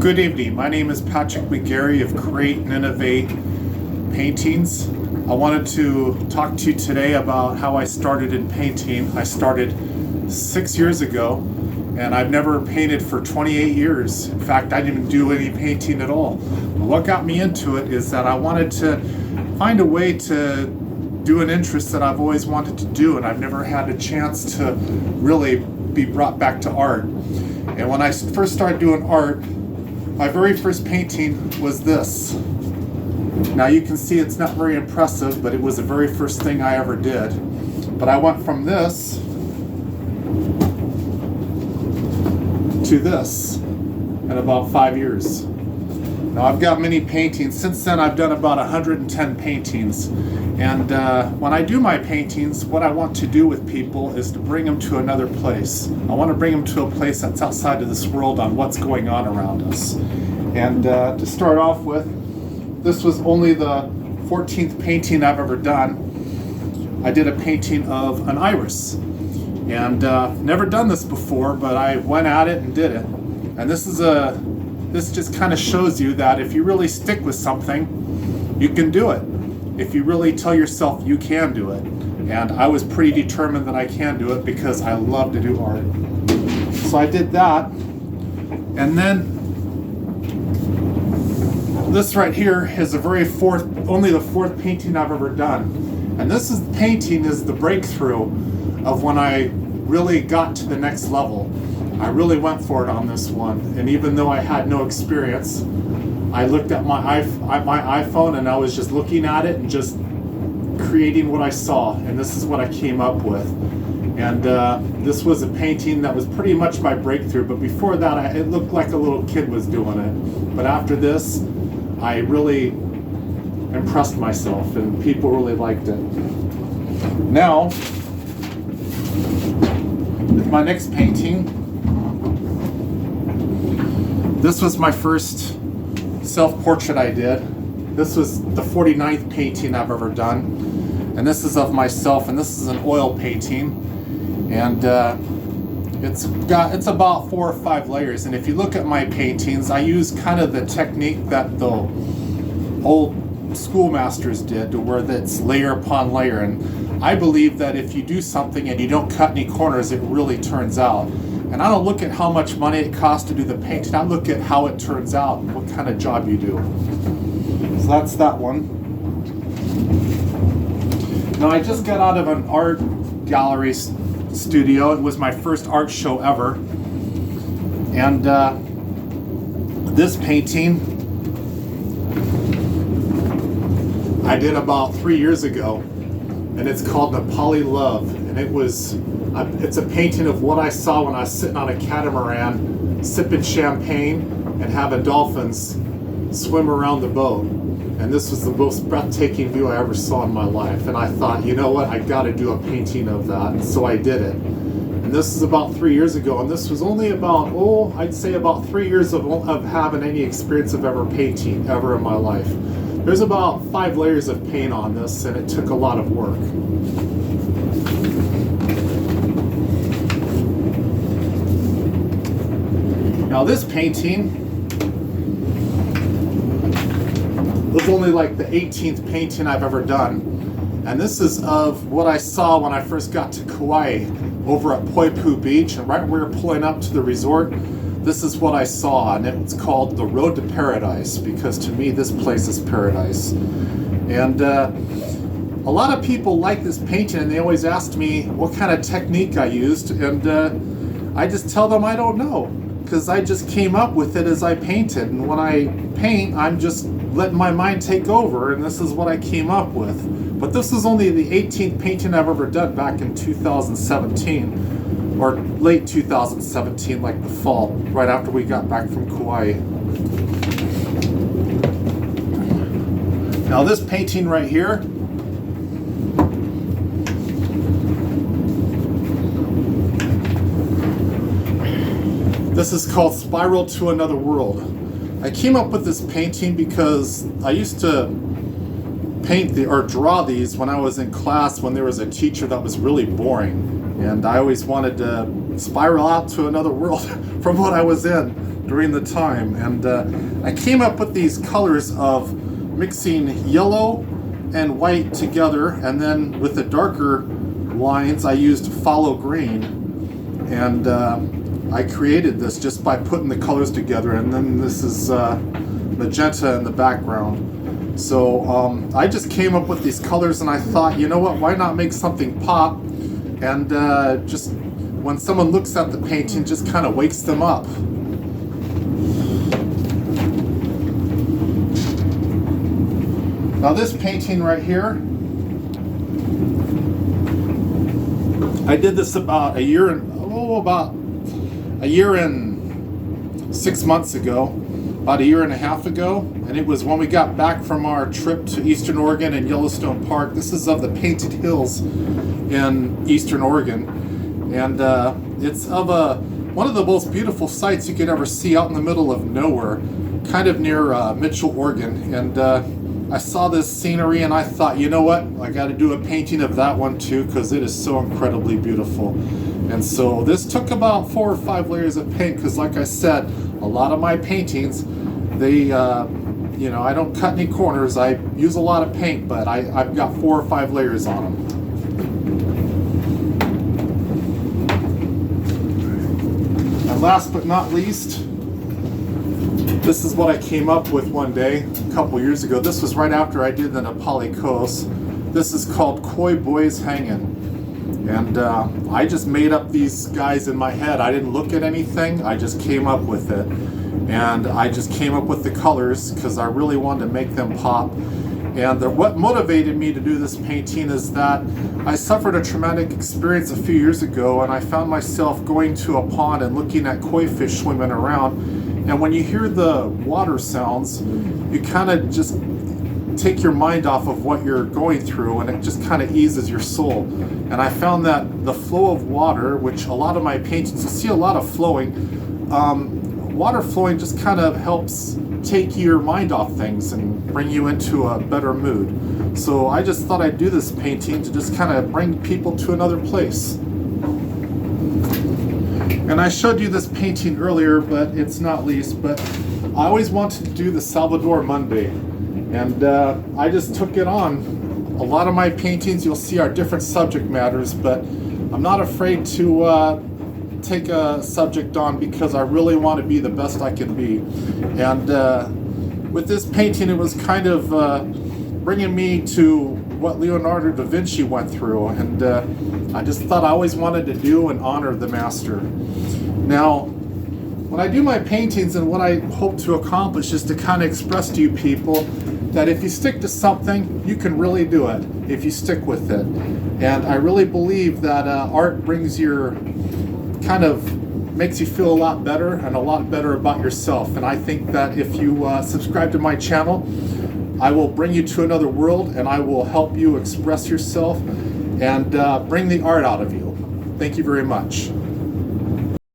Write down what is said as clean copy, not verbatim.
Good evening. My name is Patrick McGarry of Create and Innovate Paintings. I wanted to talk to you today about how I started in painting. I started 6 years ago, and I've never painted for 28 years. In fact, I didn't do any painting at all. What got me into it is that I wanted to find a way to do an interest that I've always wanted to do, and I've never had a chance to really be brought back to art. And when I first started doing art, my very first painting was this. Now you can see it's not very impressive, but it was the very first thing I ever did. But I went from this to this in about 5 years. Now I've got many paintings. Since then I've done about 110 paintings. And when I do my paintings, what I want to do with people is to bring them to another place. I want to bring them to a place that's outside of this world on what's going on around us. And to start off with, this was only the 14th painting I've ever done. I did a painting of an iris. And never done this before, but I went at it and did it. And this just kind of shows you that if you really stick with something, you can do it. If you really tell yourself you can do it. And I was pretty determined that I can do it because I love to do art. So I did that. And then this right here is only the fourth painting I've ever done. And this painting is the breakthrough of when I really got to the next level. I really went for it on this one. And even though I had no experience, I looked at my iPhone and I was just looking at it and just creating what I saw, and this is what I came up with. And this was a painting that was pretty much my breakthrough, but before that it looked like a little kid was doing it. But after this, I really impressed myself and people really liked it. Now, with my next painting, this was my first self-portrait I did. This was the 49th painting I've ever done, and this is of myself, and this is an oil painting, and it's about 4 or 5 layers. And if you look at my paintings, I use kind of the technique that the old schoolmasters did, to where that's layer upon layer. And I believe that if you do something and you don't cut any corners, it really turns out. And I don't look at how much money it costs to do the painting. I look at how it turns out and what kind of job you do. So that's that one. Now I just got out of an art gallery studio. It was my first art show ever. And this painting I did about 3 years ago. And it's called Nepali Love. And it's a painting of what I saw when I was sitting on a catamaran, sipping champagne and having dolphins swim around the boat. And this was the most breathtaking view I ever saw in my life. And I thought, you know what, I got to do a painting of that. And so I did it. And this is about 3 years ago. And this was only about, I'd say about 3 years of having any experience of ever painting ever in my life. There's about 5 layers of paint on this, and it took a lot of work. Now this painting was only like the 18th painting I've ever done. And this is of what I saw when I first got to Kauai over at Poipu Beach. And right when we were pulling up to the resort, this is what I saw. And it's called The Road to Paradise, because to me this place is paradise. And a lot of people like this painting, and they always ask me what kind of technique I used. And I just tell them I don't know, because I just came up with it as I painted. And when I paint, I'm just letting my mind take over, and this is what I came up with. But this is only the 18th painting I've ever done, back in 2017, or late 2017, like the fall, right after we got back from Kauai. Now this painting right here, this is called Spiral to Another World. I came up with this painting because I used to paint or draw these when I was in class, when there was a teacher that was really boring. And I always wanted to spiral out to another world from what I was in. during the time, and I came up with these colors of mixing yellow and white together, and then with the darker lines I used phthalo green, and I created this just by putting the colors together, and then this is magenta in the background. So I just came up with these colors, and I thought, you know what, why not make something pop, and just when someone looks at the painting, just kind of wakes them up. Now this painting right here, I did this about a year and 6 months ago, about a year and a half ago, and it was when we got back from our trip to Eastern Oregon and Yellowstone Park. This is of the Painted Hills in Eastern Oregon, and it's of one of the most beautiful sights you could ever see out in the middle of nowhere, kind of near Mitchell, Oregon. And I saw this scenery and I thought, you know what, I got to do a painting of that one too, because it is so incredibly beautiful. And so this took about 4 or 5 layers of paint, because like I said, a lot of my paintings, they you know, I don't cut any corners. I use a lot of paint, but I've got 4 or 5 layers on them. And last but not least, this is what I came up with one day a couple years ago. This was right after I did the Nepali Coast. This is called Koi Boys Hangin'. And I just made up these guys in my head. I didn't look at anything. I just came up with it. And I just came up with the colors because I really wanted to make them pop. And what motivated me to do this painting is that I suffered a traumatic experience a few years ago, and I found myself going to a pond and looking at koi fish swimming around. And when you hear the water sounds, you kind of just take your mind off of what you're going through, and it just kind of eases your soul. And I found that the flow of water, which a lot of my paintings, you see a lot of flowing, water flowing just kind of helps take your mind off things and bring you into a better mood. So I just thought I'd do this painting to just kind of bring people to another place. And I showed you this painting earlier, but it's not least, but I always wanted to do the Salvador Monday. And I just took it on. A lot of my paintings you'll see are different subject matters, but I'm not afraid to take a subject on because I really want to be the best I can be. And with this painting, it was kind of bringing me to what Leonardo da Vinci went through, and I just thought I always wanted to do and honor the master. Now, when I do my paintings, and what I hope to accomplish is to kind of express to you people that if you stick to something, you can really do it if you stick with it. And I really believe that art brings your kind of makes you feel a lot better and a lot better about yourself. And I think that if you subscribe to my channel, I will bring you to another world, and I will help you express yourself and bring the art out of you. Thank you very much.